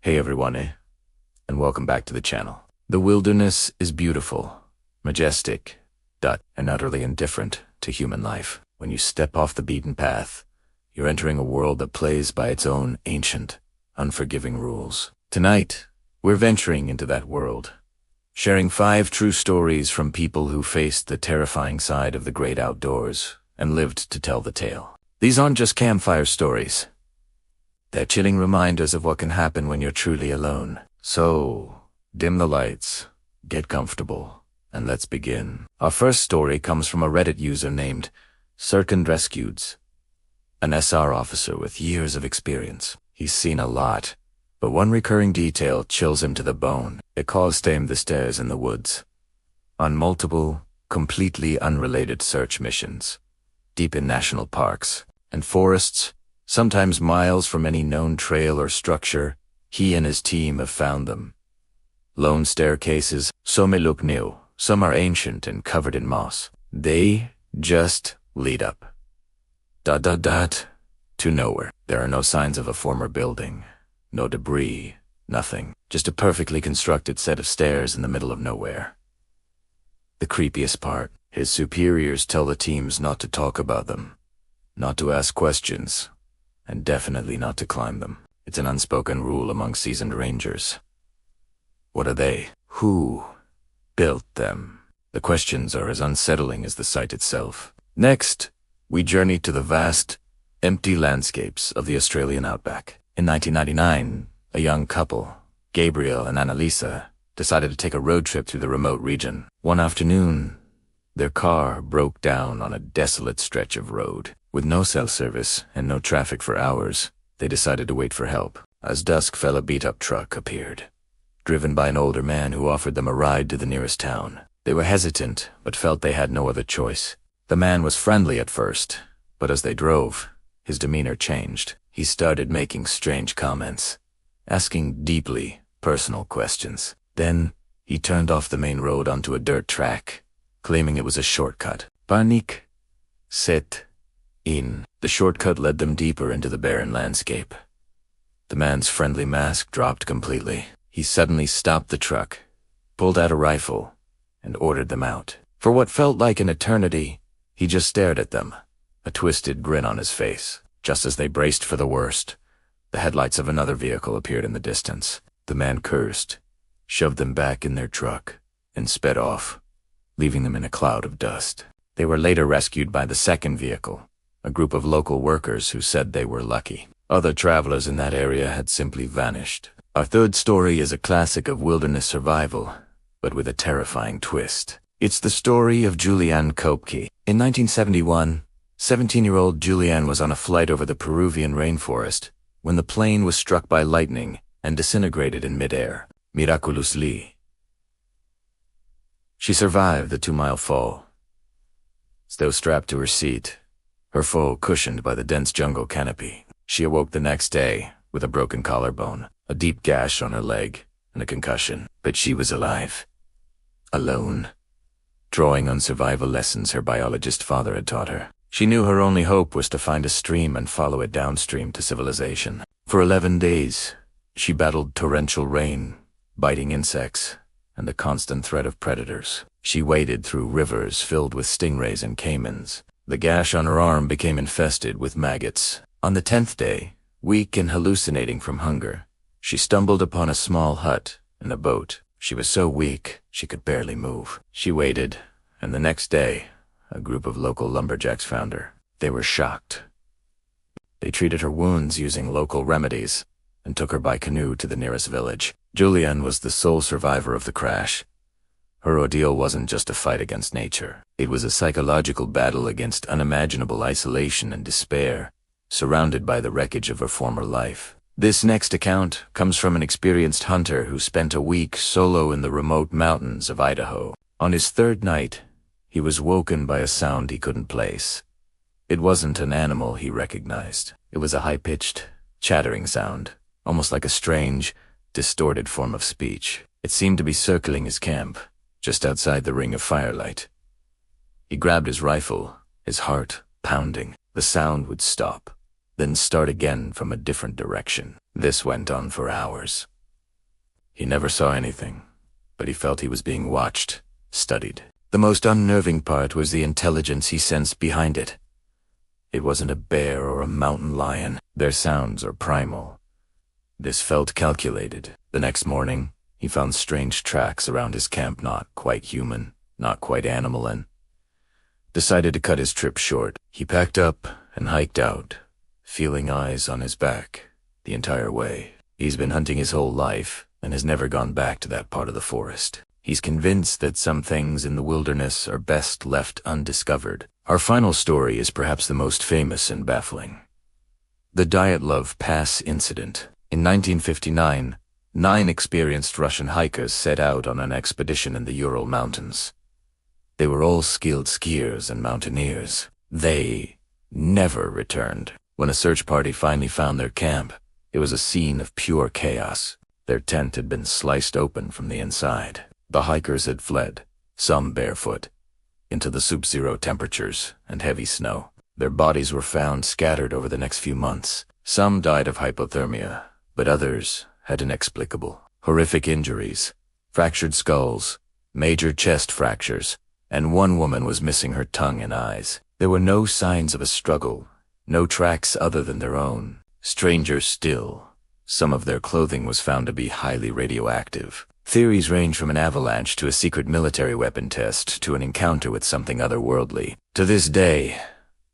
Hey everyone, and welcome back to the channel. The wilderness is beautiful, majestic, and utterly indifferent to human life. When you step off the beaten path, you're entering a world that plays by its own ancient, unforgiving rules. Tonight, we're venturing into that world, sharing 5 true stories from people who faced the terrifying side of the great outdoors and lived to tell the tale. These aren't just campfire stories. They're chilling reminders of what can happen when you're truly alone. So, dim the lights, get comfortable, and let's begin. Our first story comes from a Reddit user named Circund Rescueds, an SR officer with years of experience. He's seen a lot, but one recurring detail chills him to the bone. It caused him the stairs in the woods, on multiple, completely unrelated search missions, deep in national parks and forests. Sometimes miles from any known trail or structure, he and his team have found them. Lone staircases, some look new, some are ancient and covered in moss. They just lead up. To nowhere. There are no signs of a former building, no debris, nothing. Just a perfectly constructed set of stairs in the middle of nowhere. The creepiest part, his superiors tell the teams not to talk about them, not to ask questions, and definitely not to climb them. It's an unspoken rule among seasoned rangers. What are they? Who built them? The questions are as unsettling as the site itself. Next, we journey to the vast, empty landscapes of the Australian outback. In 1999, a young couple, Gabriel and Annalisa, decided to take a road trip through the remote region. One afternoon, their car broke down on a desolate stretch of road. With no cell service and no traffic for hours, they decided to wait for help. As dusk fell, a beat-up truck appeared, driven by an older man who offered them a ride to the nearest town. They were hesitant, but felt they had no other choice. The man was friendly at first, but as they drove, his demeanor changed. He started making strange comments, asking deeply personal questions. Then, he turned off the main road onto a dirt track, claiming it was a shortcut. Panic set in. The shortcut led them deeper into the barren landscape. The man's friendly mask dropped completely. He suddenly stopped the truck, pulled out a rifle, and ordered them out. For what felt like an eternity, he just stared at them, a twisted grin on his face. Just as they braced for the worst, the headlights of another vehicle appeared in the distance. The man cursed, shoved them back in their truck, and sped off, leaving them in a cloud of dust. They were later rescued by the second vehicle, a group of local workers who said they were lucky. Other travelers in that area had simply vanished. Our third story is a classic of wilderness survival, but with a terrifying twist. It's the story of Julianne Kopke. In 1971, 17-year-old Julianne was on a flight over the Peruvian rainforest when the plane was struck by lightning and disintegrated in midair, miraculously. She survived the 2-mile fall, still strapped to her seat, her fall cushioned by the dense jungle canopy. She awoke the next day with a broken collarbone, a deep gash on her leg, and a concussion. But she was alive, alone, drawing on survival lessons her biologist father had taught her. She knew her only hope was to find a stream and follow it downstream to civilization. For 11 days, she battled torrential rain, biting insects, and the constant threat of predators. She waded through rivers filled with stingrays and caimans. The gash on her arm became infested with maggots. On the 10th day, weak and hallucinating from hunger, she stumbled upon a small hut and a boat. She was so weak, she could barely move. She waited, and the next day, a group of local lumberjacks found her. They were shocked. They treated her wounds using local remedies and took her by canoe to the nearest village. Julianne was the sole survivor of the crash. Her ordeal wasn't just a fight against nature. It was a psychological battle against unimaginable isolation and despair, surrounded by the wreckage of her former life. This next account comes from an experienced hunter who spent a week solo in the remote mountains of Idaho. On his 3rd night, he was woken by a sound he couldn't place. It wasn't an animal he recognized. It was a high-pitched, chattering sound, almost like a strange, distorted form of speech. It seemed to be circling his camp, just outside the ring of firelight. He grabbed his rifle, his heart pounding. The sound would stop, then start again from a different direction. This went on for hours. He never saw anything, but he felt he was being watched, studied. The most unnerving part was the intelligence he sensed behind it. It wasn't a bear or a mountain lion. Their sounds are primal. This felt calculated. The next morning, he found strange tracks around his camp, not quite human, not quite animal, and decided to cut his trip short. He packed up and hiked out, feeling eyes on his back the entire way. He's been hunting his whole life and has never gone back to that part of the forest. He's convinced that some things in the wilderness are best left undiscovered. Our final story is perhaps the most famous and baffling. The Dyatlov Pass incident. In 1959, 9 experienced Russian hikers set out on an expedition in the Ural Mountains. They were all skilled skiers and mountaineers. They never returned. When a search party finally found their camp, it was a scene of pure chaos. Their tent had been sliced open from the inside. The hikers had fled, some barefoot, into the sub-zero temperatures and heavy snow. Their bodies were found scattered over the next few months. Some died of hypothermia, but others had inexplicable, horrific injuries, fractured skulls, major chest fractures, and one woman was missing her tongue and eyes. There were no signs of a struggle, no tracks other than their own. Stranger still, some of their clothing was found to be highly radioactive. Theories range from an avalanche to a secret military weapon test to an encounter with something otherworldly. To this day,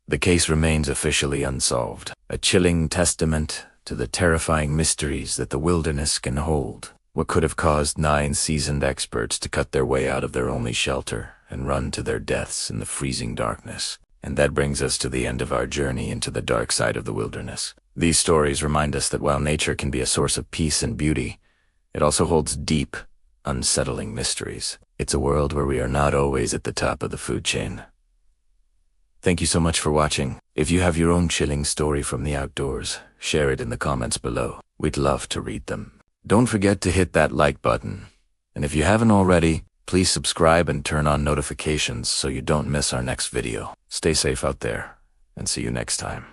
the case remains officially unsolved, a chilling testament to the terrifying mysteries that the wilderness can hold. What could have caused 9 seasoned experts to cut their way out of their only shelter and run to their deaths in the freezing darkness? And that brings us to the end of our journey into the dark side of the wilderness. These stories remind us that while nature can be a source of peace and beauty, it also holds deep, unsettling mysteries. It's a world where we are not always at the top of the food chain. Thank you so much for watching. If you have your own chilling story from the outdoors, share it in the comments below. We'd love to read them. Don't forget to hit that like button. And if you haven't already, please subscribe and turn on notifications so you don't miss our next video. Stay safe out there, and see you next time.